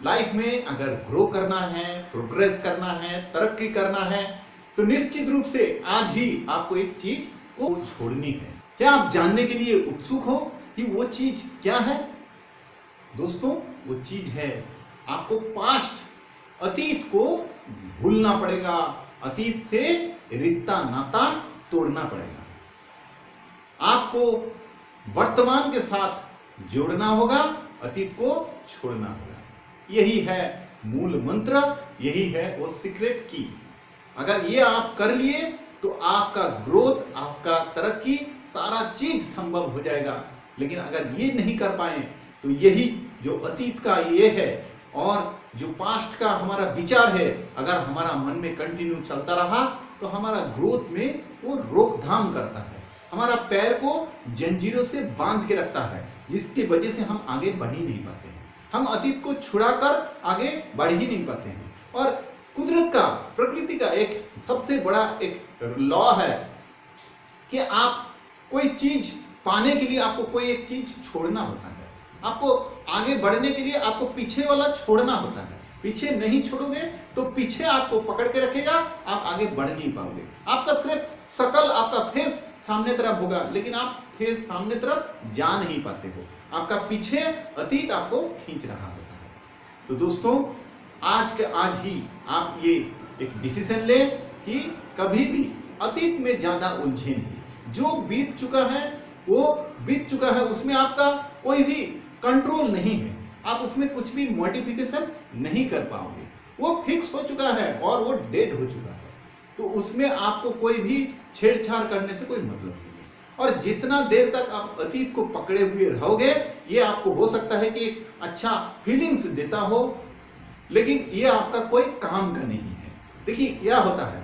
Life में अगर grow करना है, प्रोग्रेस करना है, तरक्की करना है, तो निश्चित रूप से आज ही आपको एक चीज को छोड़नी है। क्या आप जानने के लिए उत्सुक हो कि वो चीज क्या है? दोस्तों, वो चीज है आपको पास्ट, अतीत को भूलना पड़ेगा, अतीत से रिश्ता नाता तोड़ना पड़ेगा। आपको वर्तमान के साथ जोड़ना होगा, अतीत को छोड़ना होगा। यही है मूल मंत्र, यही है वो सीक्रेट की। अगर ये आप कर लिए तो आपका ग्रोथ, आपका तरक्की, सारा चीज संभव हो जाएगा। लेकिन अगर ये नहीं कर पाए तो यही जो अतीत का ये है और जो पास्ट का हमारा विचार है, अगर हमारा मन में कंटिन्यू चलता रहा तो हमारा ग्रोथ में वो रोकथाम करता है, हमारा पैर को जंजीरों से बांध के रखता है, जिसकी वजह से हम आगे बढ़ ही नहीं पाते हैं। हम अतीत को छुड़ाकर आगे बढ़ ही नहीं पाते हैं। और कुदरत का, प्रकृति का एक सबसे बड़ा एक लॉ है कि आप कोई चीज पाने के लिए आपको कोई एक चीज छोड़ना होता है। आपको आगे बढ़ने के लिए आपको पीछे वाला छोड़ना होता है। पीछे नहीं छोड़ोगे तो पीछे आपको पकड़ के रखेगा, आप आगे बढ़ नहीं पाओगे। आपका सिर्फ शकल, आपका फेस सामने तरफ होगा, लेकिन आप फेस सामने तरफ जा नहीं पाते हो। आपका पीछे अतीत आपको खींच रहा होता है। तो दोस्तों, आज के आज ही आप ये एक डिसीजन ले कि कभी भी अतीत में ज्यादा उलझे नहीं। जो बीत चुका है वो बीत चुका है, उसमें आपका कोई भी कंट्रोल नहीं है। आप उसमें कुछ भी मॉडिफिकेशन नहीं कर पाओगे। वो फिक्स हो चुका है और वो डेड हो चुका है, तो उसमें आपको कोई भी छेड़छाड़ करने से कोई मतलब नहीं है। और जितना देर तक आप अतीत को पकड़े हुए रहोगे, ये आपको हो सकता है कि एक अच्छा फीलिंग्स देता हो, लेकिन ये आपका कोई काम का नहीं है। देखिए, यह होता है,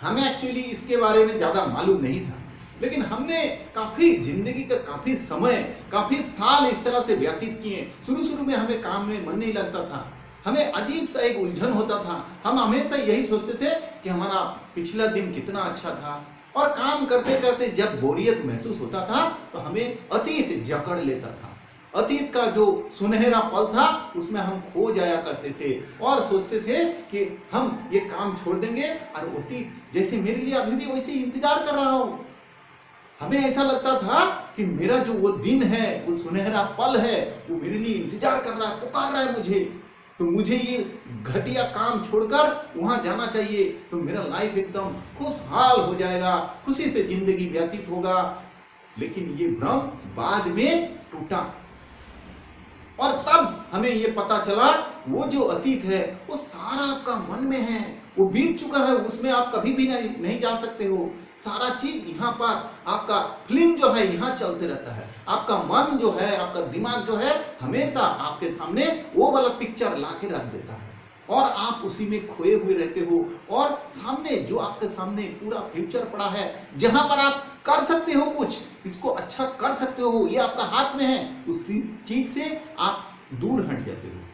हमें एक्चुअली इसके बारे में ज्यादा मालूम नहीं था, लेकिन हमने काफी जिंदगी का काफी समय, काफी साल इस तरह से व्यतीत किए। शुरू में हमें काम में मन नहीं लगता था, हमें अजीब सा एक उलझन होता था। हम हमेशा यही सोचते थे कि हमारा पिछला दिन कितना अच्छा था, और काम करते करते जब बोरियत महसूस होता था तो हमें अतीत जकड़ लेता था। अतीत का जो सुनहरा पल था उसमें हम खो जाया करते थे और सोचते थे कि हम ये काम छोड़ देंगे और अतीत जैसे मेरे लिए अभी भी वैसे इंतजार कर रहा हो। हमें ऐसा लगता था कि मेरा जो वो दिन है, वो सुनहरा पल है, वो मेरे लिए इंतजार कर रहा है, पुकार रहा है मुझे। तो मुझे ये घटिया काम छोड़कर वहां जाना चाहिए, तो मेरा लाइफ एकदम खुशहाल हो जाएगा, खुशी से जिंदगी व्यतीत होगा। लेकिन ये भ्रम बाद में टूटा, और तब हमें ये पता चला वो जो अतीत है वो सारा आपका मन में है, वो बीत चुका है, उसमें आप कभी भी नहीं जा सकते हो। सारा चीज यहाँ पर आपका फिल्म जो है यहाँ चलते रहता है। आपका मन जो है, आपका दिमाग जो है, हमेशा आपके सामने वो वाला पिक्चर ला के रख देता है और आप उसी में खोए हुए रहते हो। और सामने जो आपके सामने पूरा फ्यूचर पड़ा है, जहां पर आप कर सकते हो कुछ, इसको अच्छा कर सकते हो, ये आपका हाथ में है, उसी चीज से आप दूर हट जाते हो।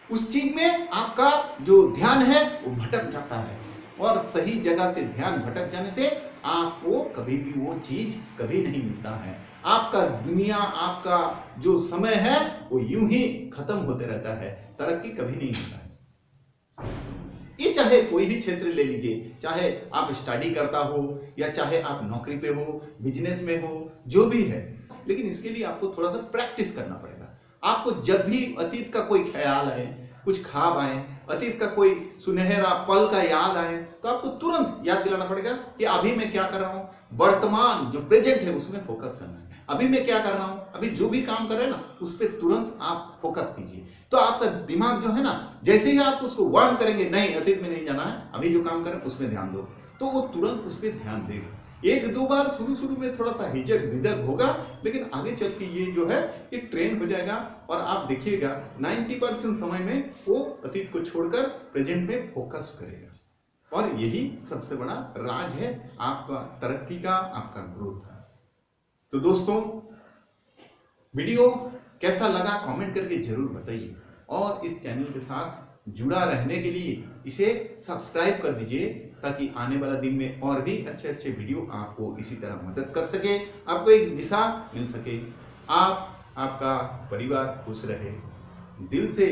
उस चीज में आपका जो ध्यान है वो भटक जाता है, और सही जगह से ध्यान भटक जाने से आपको कभी भी वो चीज कभी नहीं मिलता है। आपका दुनिया, आपका जो समय है वो यूं ही खत्म होते रहता है, तरक्की कभी नहीं होता है। ये चाहे कोई भी क्षेत्र ले लीजिए, चाहे आप स्टडी करता हो या चाहे आप नौकरी पे हो, बिजनेस में हो, जो भी है, लेकिन इसके लिए आपको थोड़ा सा प्रैक्टिस करना पड़ेगा। आपको जब भी अतीत का कोई ख्याल आए, कुछ ख्वाब आए, अतीत का कोई सुनहरा पल का याद आए, तो आपको तुरंत याद दिलाना पड़ेगा कि अभी मैं क्या कर रहा हूं, वर्तमान जो प्रेजेंट है उसमें फोकस करना है। अभी मैं क्या कर रहा हूं, अभी जो भी काम कर रहे हैं ना, उस पर तुरंत आप फोकस कीजिए। तो आपका दिमाग जो है ना, जैसे ही आप उसको वार्न करेंगे, नहीं अतीत में नहीं जाना है, अभी जो काम करें उसमें ध्यान दो, तो वो तुरंत उस पर ध्यान देगा। एक दो बार शुरू में थोड़ा सा हिचक विदक होगा, लेकिन आगे चल के ये जो है ये ट्रेन हो जाएगा, और आप देखिएगा 90% समय में वो अतीत को छोड़कर प्रेजेंट में फोकस करेगा। और यही सबसे बड़ा राज है आपका तरक्की का, आपका ग्रोथ का। तो दोस्तों, वीडियो कैसा लगा कमेंट करके जरूर बताइए, और इस चैनल के साथ जुड़ा रहने के लिए इसे सब्सक्राइब कर दीजिए, ताकि आने वाला दिन में और भी अच्छे अच्छे वीडियो आपको इसी तरह मदद कर सके, आपको एक दिशा मिल सके। आप, आपका परिवार खुश रहे। दिल से